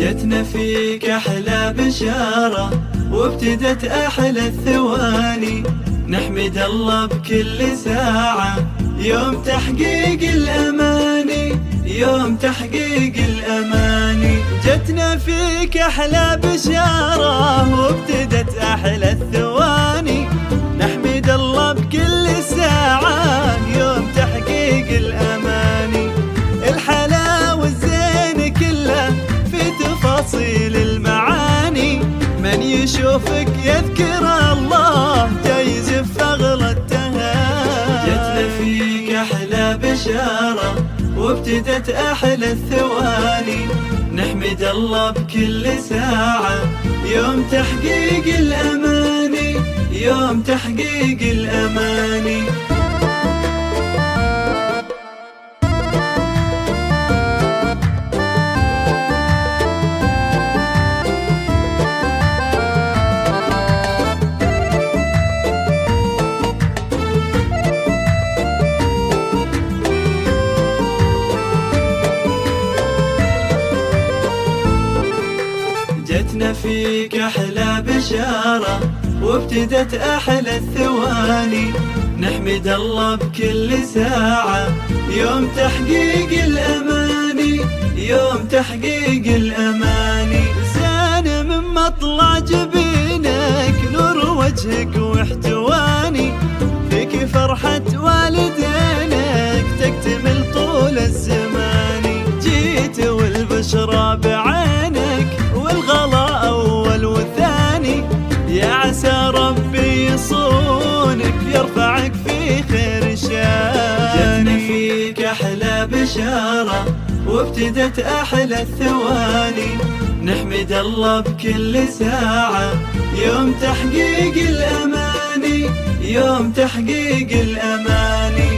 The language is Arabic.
جتنا فيك أحلى بشارة وابتدت أحلى الثواني، نحمد الله بكل ساعة يوم تحقيق الأماني، يوم تحقيق الأماني. جتنا فيك أحلى بشارة وابتدت أحلى الثواني، نحمد الله بكل ساعة يوم تحقيق الأماني. الحلا والزين كله في تفاصيل المعاني، من يشوفك يذكر الله جايز في أغلى التهاني. جتنا فيك أحلى بشارة وابتدت أحلى الثواني، نحمد الله بكل ساعة يوم تحقيق الأماني، يوم تحقيق الأماني. جتنا فيك أحلى بشارة وابتدت أحلى الثواني، نحمد الله بكل ساعة يوم تحقيق الأماني، يوم تحقيق الأماني. زان من مطلع جبينك نور وجهك واحتواني، فيك فرحة والدينك تكتمل طول الزمان. جيت والبشرى بعينك والغلا أول وثاني، يا عسى ربي يصونك يرفعك في خير شان. جتنا فيك أحلى بشارة وابتدت أحلى الثواني، نحمد الله بكل ساعة يوم تحقيق الأماني، يوم تحقيق الأماني.